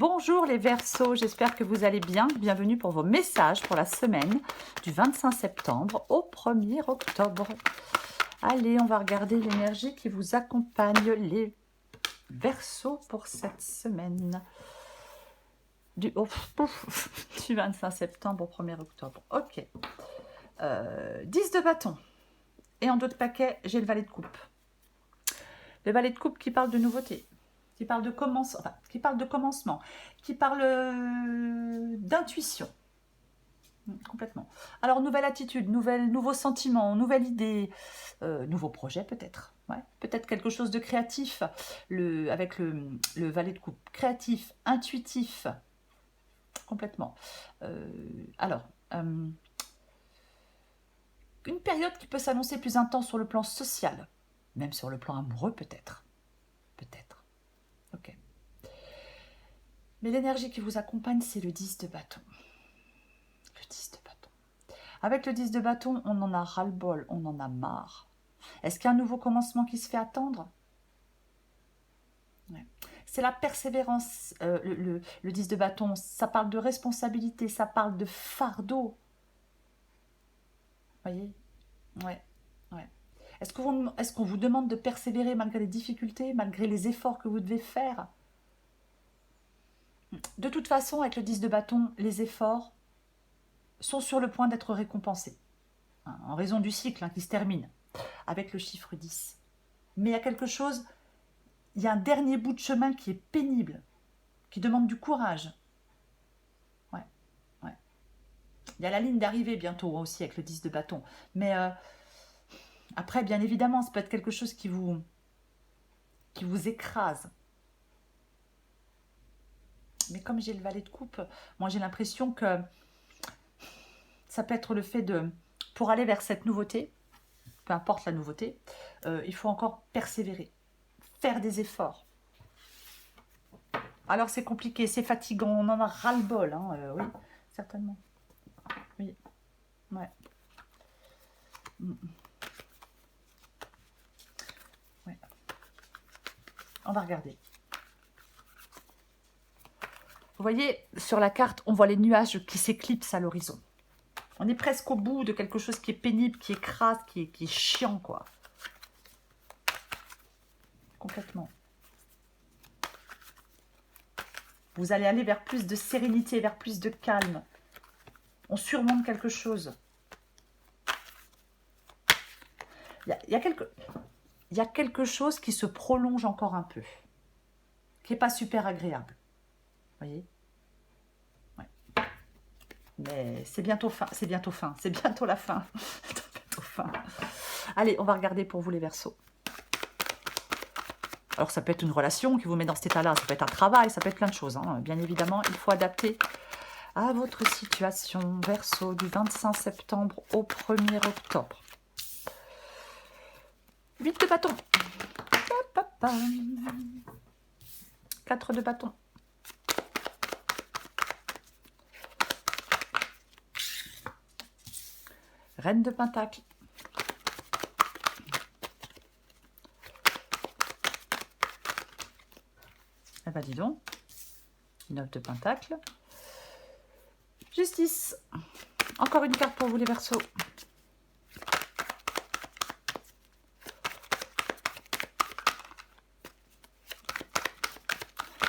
Bonjour les Verseaux, j'espère que vous allez bien. Bienvenue pour vos messages pour la semaine du 25 septembre au 1er octobre. Allez, on va regarder l'énergie qui vous accompagne, les Verseaux, pour cette semaine. Du 25 septembre au 1er octobre. Ok. 10 de bâton. Et en dos de paquet, j'ai le valet de coupe. Le valet de coupe qui parle de nouveauté, qui parle de commencement, qui parle d'intuition. Complètement. Alors, nouvelle attitude, nouveaux sentiments, nouvelle idée, nouveau projet peut-être. Ouais. Peut-être quelque chose de créatif, avec le valet de coupe. Créatif, intuitif, complètement. Alors, une période qui peut s'annoncer plus intense sur le plan social, même sur le plan amoureux peut-être. Peut-être. Ok. Mais l'énergie qui vous accompagne, c'est le 10 de bâton. Le 10 de bâton. Avec le 10 de bâton, on en a ras-le-bol, on en a marre. Est-ce qu'il y a un nouveau commencement qui se fait attendre? Ouais. C'est la persévérance, le 10 de bâton. Ça parle de responsabilité, ça parle de fardeau. Vous voyez? Ouais. Ouais. Est-ce qu'on vous demande de persévérer malgré les difficultés, malgré les efforts que vous devez faire? De toute façon, avec le 10 de bâton, les efforts sont sur le point d'être récompensés, hein, en raison du cycle qui se termine avec le chiffre 10. Mais il y a quelque chose, il y a un dernier bout de chemin qui est pénible, qui demande du courage. Ouais, ouais. Il y a la ligne d'arrivée bientôt aussi avec le 10 de bâton. Mais après, bien évidemment, ça peut être quelque chose qui vous écrase. Mais comme j'ai le valet de coupe, moi j'ai l'impression que ça peut être le fait de, pour aller vers cette nouveauté, peu importe la nouveauté, il faut encore persévérer, faire des efforts. Alors c'est compliqué, c'est fatigant, on en a ras-le-bol, hein, oui, certainement. Oui, ouais. Ouais. On va regarder. Vous voyez, sur la carte, on voit les nuages qui s'éclipsent à l'horizon. On est presque au bout de quelque chose qui est pénible, qui écrase, qui est chiant, quoi. Complètement. Vous allez aller vers plus de sérénité, vers plus de calme. On surmonte quelque chose. Il y a quelque chose qui se prolonge encore un peu, qui n'est pas super agréable. Vous voyez? Ouais. Mais c'est bientôt fin, c'est bientôt la fin. C'est bientôt fin. Allez, on va regarder pour vous les Verseaux. Alors ça peut être une relation qui vous met dans cet état-là, ça peut être un travail, ça peut être plein de choses. Hein. Bien évidemment, il faut adapter à votre situation. Verseau du 25 septembre au 1er octobre. 8 de bâton. 4 de bâton. Reine de pentacle. Eh ben dis donc. 9 de pentacle. Justice. Encore une carte pour vous les Verseaux.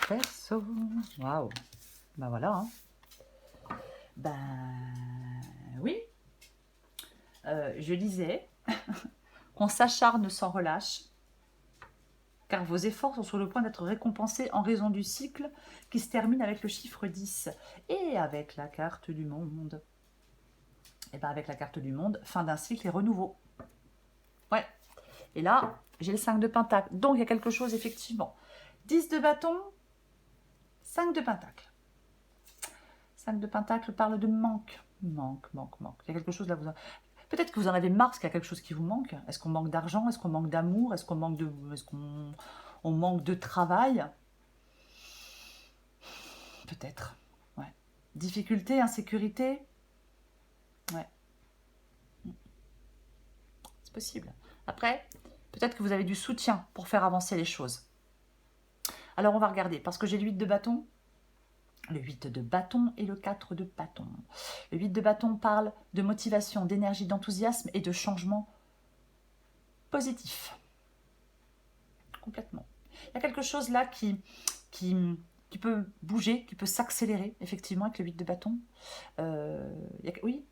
Verseau. Waouh. Ben voilà. Hein. Ben oui. Je disais qu'on s'acharne sans relâche, car vos efforts sont sur le point d'être récompensés en raison du cycle qui se termine avec le chiffre 10 et avec la carte du monde. Et bien avec la carte du monde, fin d'un cycle et renouveau. Ouais. Et là, j'ai le 5 de pentacle. Donc il y a quelque chose effectivement. 10 de bâton, 5 de pentacle. 5 de pentacle parle de manque. Manque. Il y a quelque chose là. Peut-être que vous en avez marre parce qu'il y a quelque chose qui vous manque. Est-ce qu'on manque d'argent? Est-ce qu'on manque d'amour? Est-ce qu'on manque de travail? Peut-être. Ouais. Difficulté, insécurité? Ouais. C'est possible. Après, peut-être que vous avez du soutien pour faire avancer les choses. Alors on va regarder, parce que j'ai l'huile de bâton. Le 8 de bâton et le 4 de bâton. Le 8 de bâton parle de motivation, d'énergie, d'enthousiasme et de changement positif. Complètement. Il y a quelque chose là qui peut bouger, qui peut s'accélérer, effectivement, avec le 8 de bâton. Oui.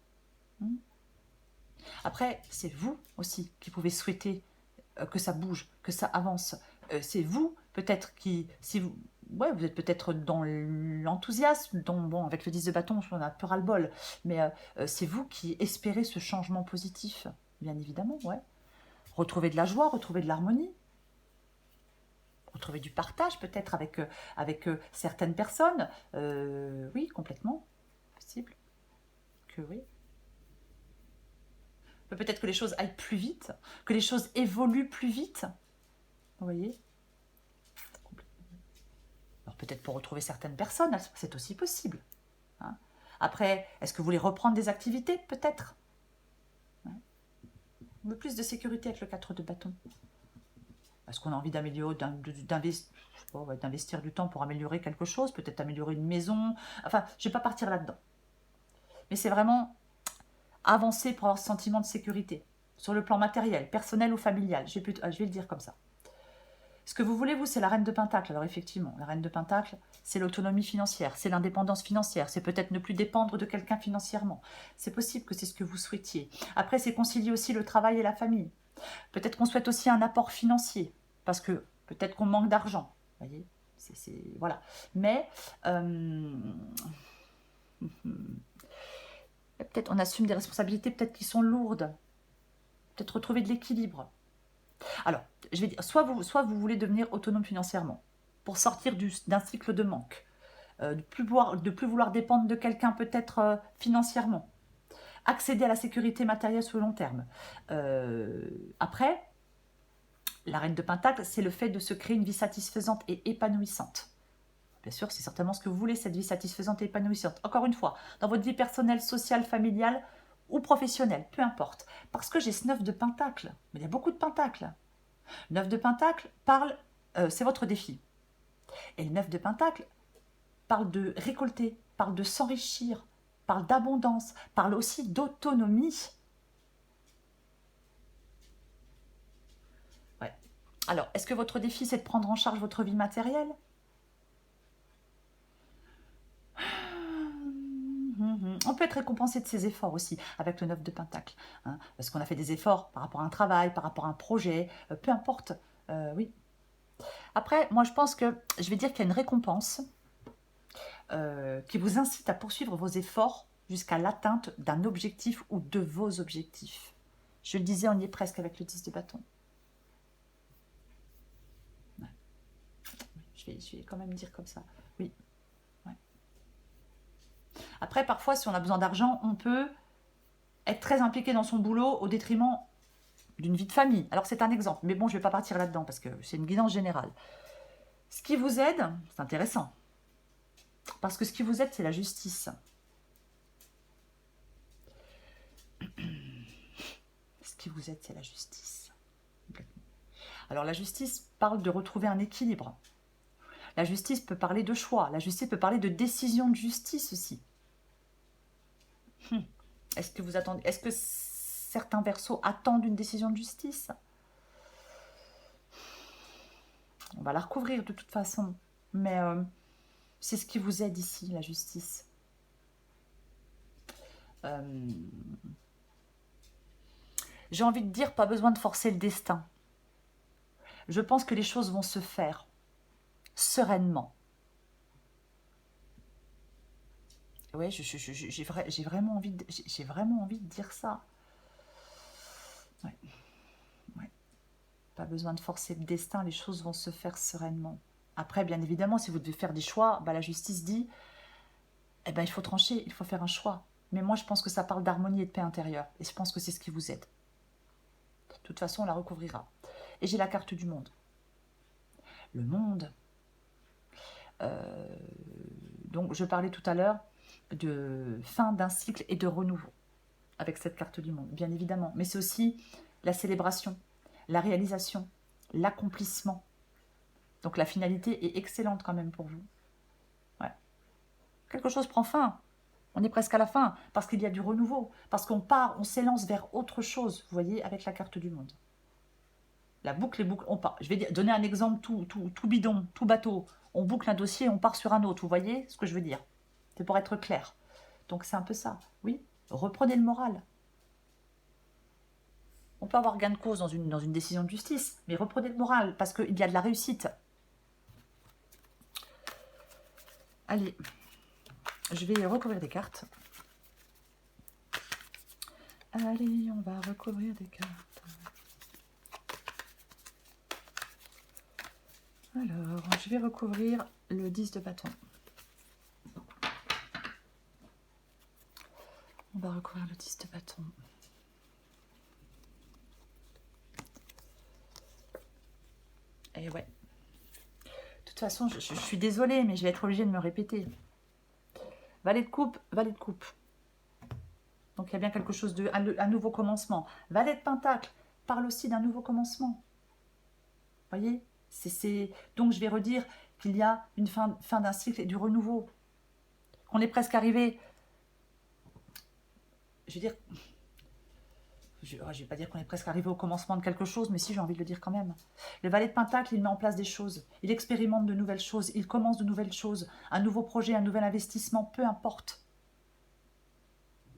Après, c'est vous aussi qui pouvez souhaiter que ça bouge, que ça avance. C'est vous, peut-être, si vous... Ouais, vous êtes peut-être dans l'enthousiasme, bon, avec le 10 de bâton, on a un peu ras-le-bol, mais c'est vous qui espérez ce changement positif, bien évidemment, ouais. Retrouver de la joie, retrouver de l'harmonie, retrouver du partage peut-être avec certaines personnes. Oui, complètement, possible que oui. Peut-être que les choses aillent plus vite, que les choses évoluent plus vite, vous voyez. Alors peut-être pour retrouver certaines personnes, c'est aussi possible. Hein. Après, est-ce que vous voulez reprendre des activités? Peut-être. Ouais. On veut plus de sécurité avec le 4 de bâton. Est-ce qu'on a envie d'améliorer, d'investir du temps pour améliorer quelque chose? Peut-être améliorer une maison. Enfin, je ne vais pas partir là-dedans. Mais c'est vraiment avancer pour avoir ce sentiment de sécurité. Sur le plan matériel, personnel ou familial. Je vais le dire comme ça. Ce que vous voulez, vous, c'est la reine de Pentacle. Alors effectivement, la reine de Pentacle, c'est l'autonomie financière, c'est l'indépendance financière, c'est peut-être ne plus dépendre de quelqu'un financièrement. C'est possible que c'est ce que vous souhaitiez. Après, c'est concilier aussi le travail et la famille. Peut-être qu'on souhaite aussi un apport financier, parce que peut-être qu'on manque d'argent. Vous voyez, voilà. Mais peut-être on assume des responsabilités peut-être qui sont lourdes. Peut-être retrouver de l'équilibre. Alors, je vais dire, soit vous voulez devenir autonome financièrement, pour sortir d'un cycle de manque, de plus vouloir dépendre de quelqu'un peut-être financièrement, accéder à la sécurité matérielle sur le long terme. Après, la reine de Pentacle, c'est le fait de se créer une vie satisfaisante et épanouissante. Bien sûr, c'est certainement ce que vous voulez, cette vie satisfaisante et épanouissante. Encore une fois, dans votre vie personnelle, sociale, familiale ou professionnelle, peu importe. Parce que j'ai ce 9 de Pentacle, mais il y a beaucoup de Pentacles. 9 de Pentacle parle, c'est votre défi. Et le 9 de Pentacle parle de récolter, parle de s'enrichir, parle d'abondance, parle aussi d'autonomie. Ouais. Alors, est-ce que votre défi, c'est de prendre en charge votre vie matérielle? On peut être récompensé de ses efforts aussi avec le 9 de Pentacle. Hein, parce qu'on a fait des efforts par rapport à un travail, par rapport à un projet, peu importe. Oui. Après, moi, je pense que je vais dire qu'il y a une récompense qui vous incite à poursuivre vos efforts jusqu'à l'atteinte d'un objectif ou de vos objectifs. Je le disais, on y est presque avec le 10 de bâton. Ouais. Je vais quand même dire comme ça. Oui. Ouais. Après, parfois, si on a besoin d'argent, on peut être très impliqué dans son boulot au détriment d'une vie de famille. Alors, c'est un exemple. Mais bon, je ne vais pas partir là-dedans parce que c'est une guidance générale. Ce qui vous aide, c'est intéressant. Parce que ce qui vous aide, c'est la justice. Ce qui vous aide, c'est la justice. Alors la justice parle de retrouver un équilibre. La justice peut parler de choix. La justice peut parler de décision de justice aussi. Est-ce que vous attendez? Est-ce que certains verseaux attendent une décision de justice? On va la recouvrir de toute façon. Mais c'est ce qui vous aide ici, la justice. J'ai envie de dire, pas besoin de forcer le destin. Je pense que les choses vont se faire sereinement. Oui, j'ai vraiment envie de dire ça. Ouais. Ouais. Pas besoin de forcer le destin, les choses vont se faire sereinement. Après, bien évidemment, si vous devez faire des choix, la justice dit, eh ben, il faut trancher, il faut faire un choix. Mais moi, je pense que ça parle d'harmonie et de paix intérieure. Et je pense que c'est ce qui vous aide. De toute façon, on la recouvrira. Et j'ai la carte du monde. Le monde. Donc, je parlais tout à l'heure de fin d'un cycle et de renouveau avec cette carte du monde, bien évidemment. Mais c'est aussi la célébration, la réalisation, l'accomplissement. Donc, la finalité est excellente quand même pour vous. Ouais. Quelque chose prend fin. On est presque à la fin, parce qu'il y a du renouveau, parce qu'on part, on s'élance vers autre chose, vous voyez, avec la carte du monde. La boucle est boucle, on part. Je vais donner un exemple tout bidon, tout bateau. On boucle un dossier, on part sur un autre, vous voyez ce que je veux dire? C'est pour être clair. Donc c'est un peu ça, oui. Reprenez le moral. On peut avoir gain de cause dans une décision de justice, mais reprenez le moral, parce qu'il y a de la réussite. Allez, je vais recouvrir des cartes. Allez, on va recouvrir des cartes. Alors, je vais recouvrir le 10 de bâton. On va recouvrir le 10 de bâton. Et ouais. De toute façon, je suis désolée, mais je vais être obligée de me répéter. Valet de coupe, valet de coupe. Donc il y a bien quelque chose de... un nouveau commencement. Valet de pentacle parle aussi d'un nouveau commencement. Vous voyez? Donc je vais redire qu'il y a une fin d'un cycle et du renouveau. On est presque arrivé... Je veux dire... Je ne vais pas dire qu'on est presque arrivé au commencement de quelque chose, mais si, j'ai envie de le dire quand même. Le valet de pentacle, il met en place des choses. Il expérimente de nouvelles choses. Il commence de nouvelles choses. Un nouveau projet, un nouvel investissement, peu importe.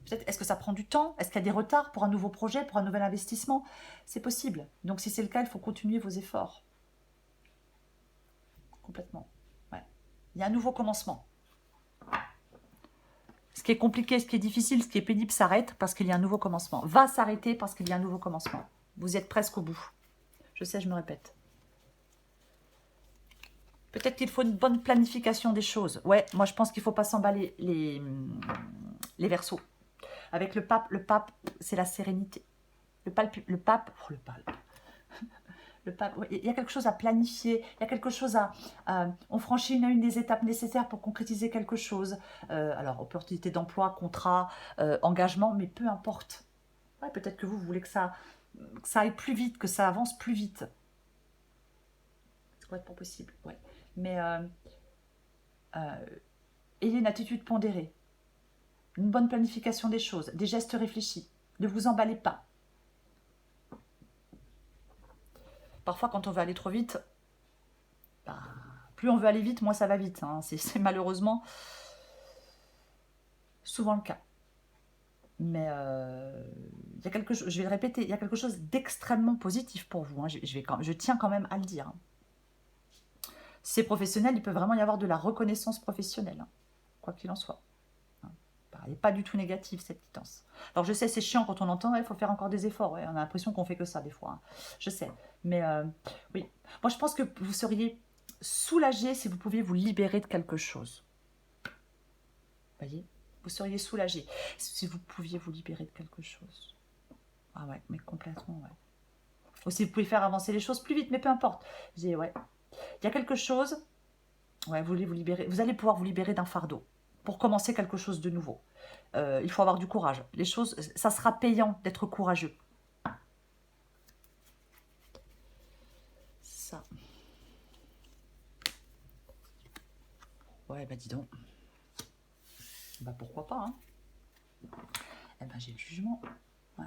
Peut-être, est-ce que ça prend du temps? Est-ce qu'il y a des retards pour un nouveau projet, pour un nouvel investissement? C'est possible. Donc si c'est le cas, il faut continuer vos efforts. Complètement. Ouais. Il y a un nouveau commencement. Ce qui est compliqué, ce qui est difficile, ce qui est pénible s'arrête parce qu'il y a un nouveau commencement. Va s'arrêter parce qu'il y a un nouveau commencement. Vous êtes presque au bout. Je sais, je me répète. Peut-être qu'il faut une bonne planification des choses. Ouais, moi je pense qu'il ne faut pas s'emballer les Verseaux. Avec le pape, c'est la sérénité. Le pape, il y a quelque chose à planifier, il y a quelque chose on franchit une à une des étapes nécessaires pour concrétiser quelque chose. Alors, opportunité d'emploi, contrat, engagement, mais peu importe. Ouais, peut-être que vous voulez que ça aille plus vite, que ça avance plus vite. C'est complètement possible, ouais. Mais ayez une attitude pondérée, une bonne planification des choses, des gestes réfléchis. Ne vous emballez pas. Parfois, quand on veut aller trop vite, bah, plus on veut aller vite, moins ça va vite. Hein. C'est malheureusement souvent le cas. Mais il y a quelque chose, je vais le répéter, il y a quelque chose d'extrêmement positif pour vous. Hein. Je tiens quand même à le dire. Hein. Si c'est professionnel, il peut vraiment y avoir de la reconnaissance professionnelle, hein, quoi qu'il en soit. Elle n'est pas du tout négative, cette quittance. Alors je sais, c'est chiant quand on entend, il faut faire encore des efforts. Ouais, on a l'impression qu'on fait que ça des fois. Hein. Je sais. Mais oui, moi je pense que vous seriez soulagé si vous pouviez vous libérer de quelque chose. Vous voyez? Vous seriez soulagé si vous pouviez vous libérer de quelque chose. Ah ouais, mais complètement, ouais. Ou si vous pouvez faire avancer les choses plus vite, mais peu importe. Je dis, ouais. Il y a quelque chose, ouais, vous voulez vous libérer, vous allez pouvoir vous libérer d'un fardeau pour commencer quelque chose de nouveau. Il faut avoir du courage. Les choses, ça sera payant d'être courageux. Ça. Ouais, bah dis donc. Bah pourquoi pas, hein. Eh ben j'ai le jugement. Ouais.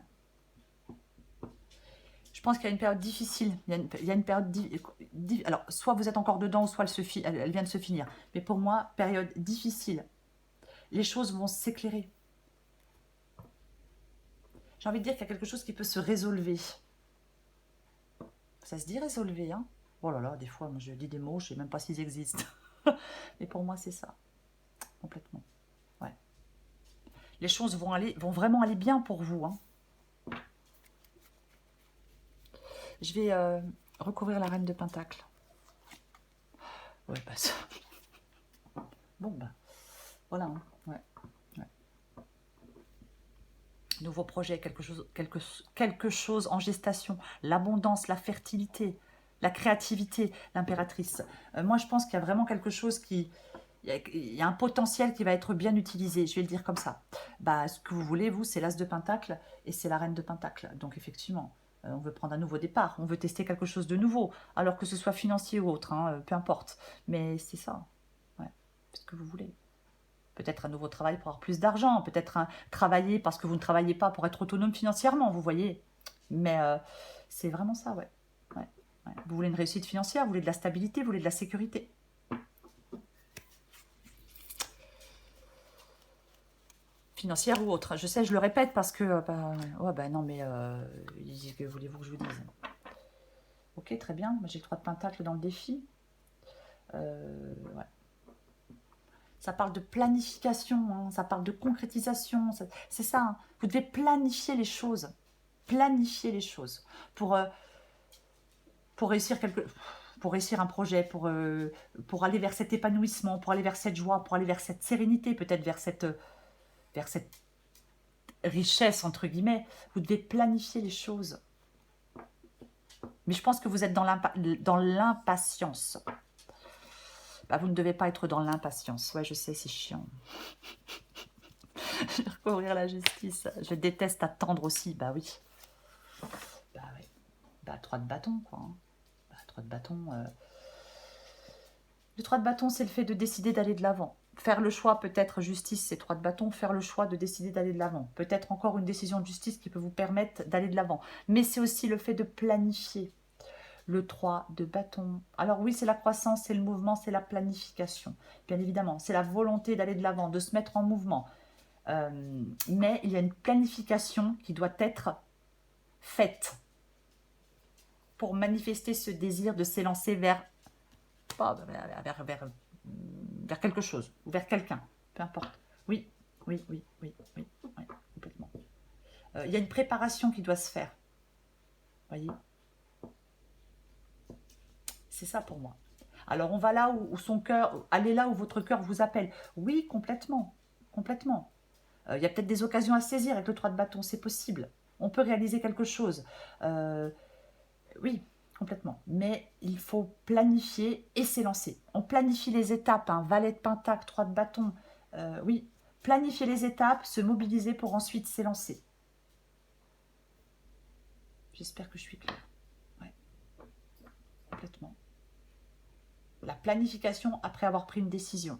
Je pense qu'il y a une période difficile. Il y a une période... Alors, soit vous êtes encore dedans, soit elle vient de se finir. Mais pour moi, période difficile. Les choses vont s'éclairer. J'ai envie de dire qu'il y a quelque chose qui peut se résolver. Ça se dit résolver, hein? Oh là là, des fois, moi, je dis des mots, je ne sais même pas s'ils existent. Mais pour moi, c'est ça. Complètement. Ouais. Les choses vont vraiment aller bien pour vous, hein. Je vais recouvrir la reine de Pentacle. Ouais, bah ça... Bon, bah, voilà, hein. Ouais. Nouveau projet, quelque chose en gestation, l'abondance, la fertilité, la créativité, l'impératrice. Moi, je pense qu'il y a vraiment quelque chose il y a un potentiel qui va être bien utilisé, je vais le dire comme ça. Bah, ce que vous voulez, vous, c'est l'as de Pentacle et c'est la reine de Pentacle. Donc, effectivement, on veut prendre un nouveau départ, on veut tester quelque chose de nouveau, alors que ce soit financier ou autre, hein, peu importe. Mais c'est ça, ouais, c'est ce que vous voulez. Peut-être un nouveau travail pour avoir plus d'argent, peut-être travailler parce que vous ne travaillez pas pour être autonome financièrement, vous voyez. Mais c'est vraiment ça, ouais. Ouais, ouais. Vous voulez une réussite financière, vous voulez de la stabilité, vous voulez de la sécurité. Financière ou autre. Je sais, je le répète parce que... ouais, bah non, mais... que voulez-vous que je vous dise? Ok, très bien. J'ai le 3 de pentacle dans le défi. Ouais. Ça parle de planification, hein, ça parle de concrétisation. C'est ça, hein. Vous devez planifier les choses. Planifier les choses. Pour réussir pour réussir un projet, pour aller vers cet épanouissement, pour aller vers cette joie, pour aller vers cette sérénité, peut-être vers cette richesse, entre guillemets. Vous devez planifier les choses. Mais je pense que vous êtes dans l'impatience. Bah, vous ne devez pas être dans l'impatience. Ouais, je sais, c'est chiant. Je vais recourir la justice. Je déteste attendre aussi. Bah oui. Bah oui. Bah 3 de bâton, quoi. Hein. Bah, 3 de bâton. Le 3 de bâton, c'est le fait de décider d'aller de l'avant. Faire le choix, peut-être justice, c'est 3 de bâton. Faire le choix de décider d'aller de l'avant. Peut-être encore une décision de justice qui peut vous permettre d'aller de l'avant. Mais c'est aussi le fait de planifier. Le 3 de bâton. Alors oui, c'est la croissance, c'est le mouvement, c'est la planification. Bien évidemment, c'est la volonté d'aller de l'avant, de se mettre en mouvement. Mais il y a une planification qui doit être faite pour manifester ce désir de s'élancer vers quelque chose ou vers quelqu'un, peu importe. Oui, oui, oui, oui, oui, oui, complètement. Il y a une préparation qui doit se faire. Voyez, c'est ça pour moi. Alors on va là où son cœur, allez là où votre cœur vous appelle. Oui, complètement, complètement. Il y a peut-être des occasions à saisir avec le 3 de bâton, c'est possible. On peut réaliser quelque chose. Oui, complètement. Mais il faut planifier et s'élancer. On planifie les étapes, hein, valet de pentacle, 3 de bâton. Oui, planifier les étapes, se mobiliser pour ensuite s'élancer. J'espère que je suis claire. Ouais, complètement. La planification après avoir pris une décision.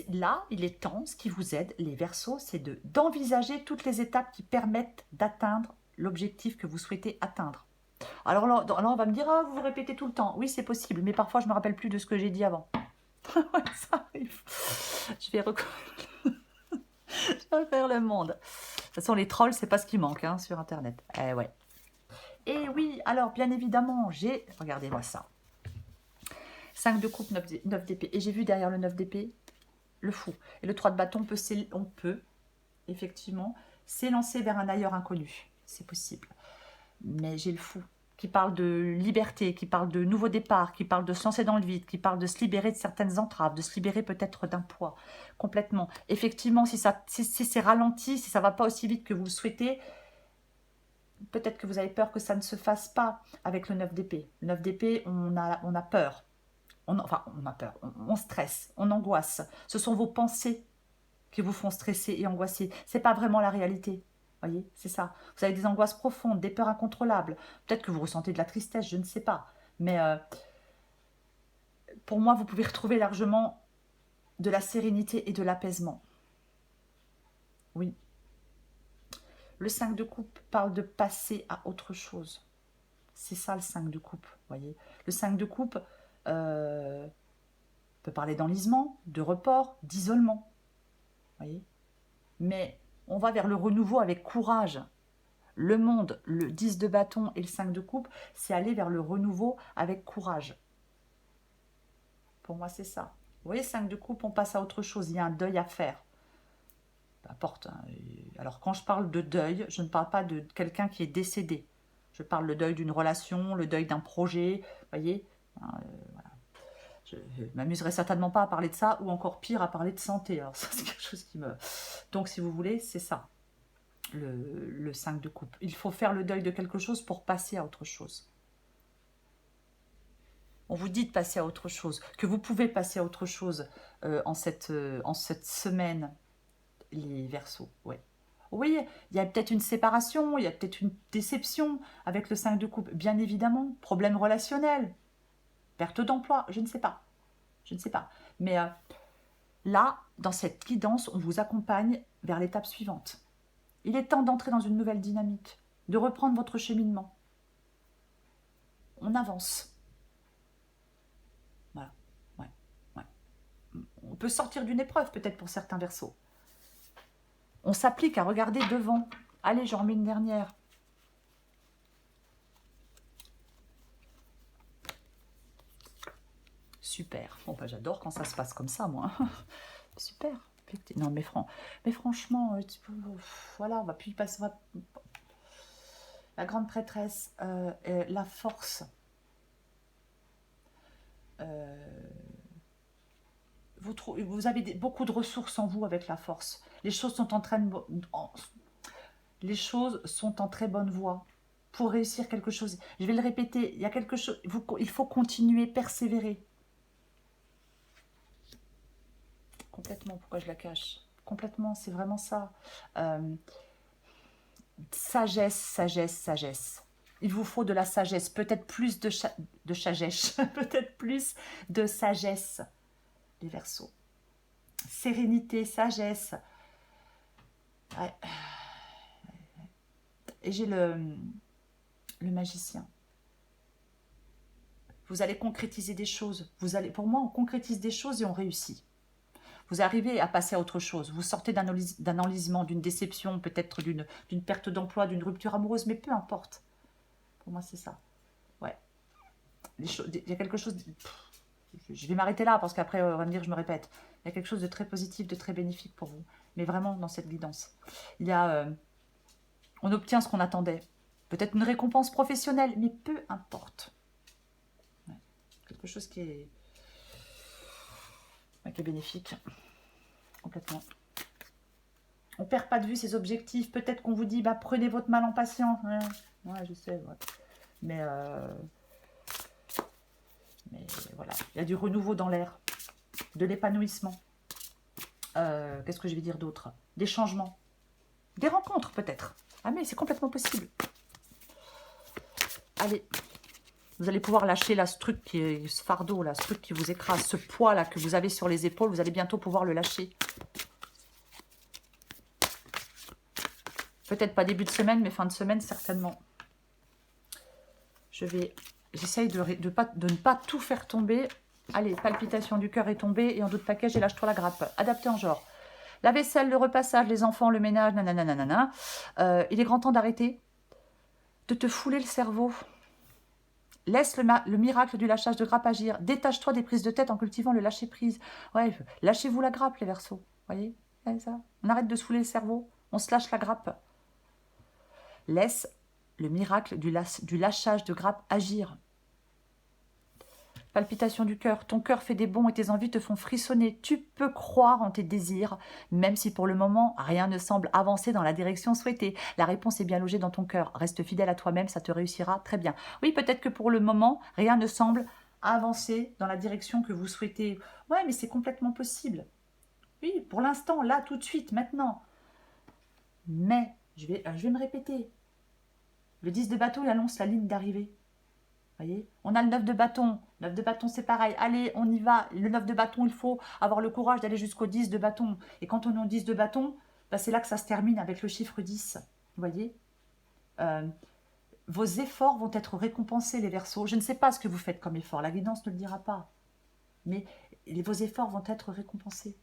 Là, il est temps, ce qui vous aide, les Verseaux, c'est d'envisager toutes les étapes qui permettent d'atteindre l'objectif que vous souhaitez atteindre. Alors là, on va me dire, ah, vous vous répétez tout le temps. Oui, c'est possible, mais parfois, je ne me rappelle plus de ce que j'ai dit avant. Ouais, ça arrive. Je vais refaire le monde. De toute façon, les trolls, c'est pas ce qui manque hein, sur Internet. Eh ouais. Et oui, alors, bien évidemment, regardez-moi ça. 5 de coupe, 9 d'épée. Et j'ai vu derrière le 9 d'épée, le fou. Et le 3 de bâton, on peut effectivement s'élancer vers un ailleurs inconnu. C'est possible. Mais j'ai le fou qui parle de liberté, qui parle de nouveau départ, qui parle de se lancer dans le vide, qui parle de se libérer de certaines entraves, de se libérer peut-être d'un poids, complètement. Effectivement, si c'est ralenti, si ça ne va pas aussi vite que vous le souhaitez, peut-être que vous avez peur que ça ne se fasse pas avec le 9 d'épée. Le 9 d'épée, on a peur. On a peur, on stresse, on angoisse. Ce sont vos pensées qui vous font stresser et angoisser. Ce n'est pas vraiment la réalité. Voyez, c'est ça. Vous avez des angoisses profondes, des peurs incontrôlables. Peut-être que vous ressentez de la tristesse, je ne sais pas. Mais pour moi, vous pouvez retrouver largement de la sérénité et de l'apaisement. Oui. Le 5 de coupe parle de passer à autre chose. C'est ça le 5 de coupe, voyez. Le 5 de coupe peut parler d'enlisement, de report, d'isolement. Voyez. Mais on va vers le renouveau avec courage. Le monde, le 10 de bâton et le 5 de coupe, c'est aller vers le renouveau avec courage. Pour moi, c'est ça. Vous voyez, 5 de coupe, on passe à autre chose. Il y a un deuil à faire. Peu importe. Hein. Alors, quand je parle de deuil, je ne parle pas de quelqu'un qui est décédé. Je parle le deuil d'une relation, le deuil d'un projet. Vous voyez, voilà. Je ne m'amuserai certainement pas à parler de ça, ou encore pire, à parler de santé. Alors, ça, c'est quelque chose qui me... Donc, si vous voulez, c'est ça. Le 5 de coupe. Il faut faire le deuil de quelque chose pour passer à autre chose. On vous dit de passer à autre chose, que vous pouvez passer à autre chose en cette semaine, les Verseaux. Ouais. Oui, il y a peut-être une séparation, il y a peut-être une déception avec le 5 de coupe, bien évidemment. Problème relationnel, perte d'emploi, je ne sais pas. Je ne sais pas. Mais là, dans cette guidance, on vous accompagne vers l'étape suivante. Il est temps d'entrer dans une nouvelle dynamique, de reprendre votre cheminement. On avance. Voilà. Ouais. Ouais. On peut sortir d'une épreuve, peut-être pour certains Verseaux. On s'applique à regarder devant. Allez, j'en remets une dernière. Super. Bon, bah, j'adore quand ça se passe comme ça, moi. Super. Non, mais franchement, voilà, on va plus y passer. La grande prêtresse, la force. Vous avez beaucoup de ressources en vous avec la force. Les choses sont en très bonne voie pour réussir quelque chose. Je vais le répéter, il y a quelque chose, il faut continuer, persévérer. Complètement, pourquoi je la cache? Complètement, c'est vraiment ça. Sagesse, sagesse, sagesse. Il vous faut de la sagesse, peut-être plus de sagesse, peut-être plus de sagesse, les Verseaux. Sérénité, sagesse. Ouais. Et j'ai le magicien. Vous allez concrétiser des choses. Pour moi, on concrétise des choses et on réussit. Vous arrivez à passer à autre chose. Vous sortez d'un enlisement, d'une déception, peut-être d'une perte d'emploi, d'une rupture amoureuse, mais peu importe. Pour moi, c'est ça. Ouais. Il y a quelque chose... Je vais m'arrêter là, parce qu'après, on va me dire que je me répète. Il y a quelque chose de très positif, de très bénéfique pour vous. Mais vraiment, dans cette guidance. Il y a... on obtient ce qu'on attendait. Peut-être une récompense professionnelle, mais peu importe. Ouais. Quelque chose qui est bénéfique. Complètement. On ne perd pas de vue ses objectifs. Peut-être qu'on vous dit, bah, prenez votre mal en patience. Ouais, je sais. Ouais. Mais voilà, il y a du renouveau dans l'air. De l'épanouissement. Qu'est-ce que je vais dire d'autre? Des changements. Des rencontres, peut-être. Ah, mais c'est complètement possible. Allez. Vous allez pouvoir lâcher là, ce truc, ce fardeau, là, ce truc qui vous écrase, ce poids là que vous avez sur les épaules. Vous allez bientôt pouvoir le lâcher. Peut-être pas début de semaine, mais fin de semaine, certainement. J'essaye de ne pas tout faire tomber. Allez, palpitation du cœur est tombée. Et en d'autres paquets, j'ai lâche-toi la grappe. Adapté en genre. La vaisselle, le repassage, les enfants, le ménage, nanana. Il est grand temps d'arrêter de te fouler le cerveau. Laisse le miracle du lâchage de grappe agir. Détache-toi des prises de tête en cultivant le lâcher-prise. Ouais, lâchez-vous la grappe, les Verseaux. Voyez, ça. On arrête de se fouler le cerveau. On se lâche la grappe. Laisse le miracle du lâchage de grappe agir. Palpitation du cœur. Ton cœur fait des bonds et tes envies te font frissonner. Tu peux croire en tes désirs, même si pour le moment, rien ne semble avancer dans la direction souhaitée. La réponse est bien logée dans ton cœur. Reste fidèle à toi-même, ça te réussira très bien. Oui, peut-être que pour le moment, rien ne semble avancer dans la direction que vous souhaitez. Ouais, mais c'est complètement possible. Oui, pour l'instant, là, tout de suite, maintenant. Mais, je vais me répéter. Le 10 de bâton, il annonce la ligne d'arrivée. Voyez, on a le 9 de bâton. 9 de bâton, c'est pareil. Allez, on y va. Le 9 de bâton, il faut avoir le courage d'aller jusqu'au 10 de bâton. Et quand on est au 10 de bâton, bah, c'est là que ça se termine avec le chiffre 10. Vous voyez, vos efforts vont être récompensés, les Verseaux. Je ne sais pas ce que vous faites comme effort. La guidance ne le dira pas. Mais vos efforts vont être récompensés.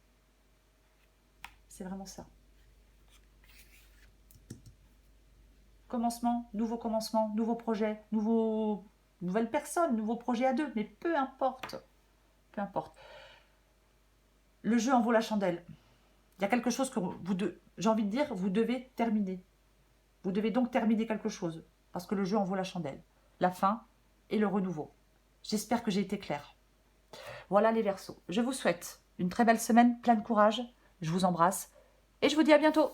C'est vraiment ça. Commencement, nouveau projet, nouvelle personne, nouveau projet à deux, mais peu importe. Peu importe. Le jeu en vaut la chandelle. Il y a quelque chose que j'ai envie de dire, vous devez terminer. Vous devez donc terminer quelque chose, parce que le jeu en vaut la chandelle. La fin et le renouveau. J'espère que j'ai été claire. Voilà les Verseaux. Je vous souhaite une très belle semaine, plein de courage. Je vous embrasse et je vous dis à bientôt.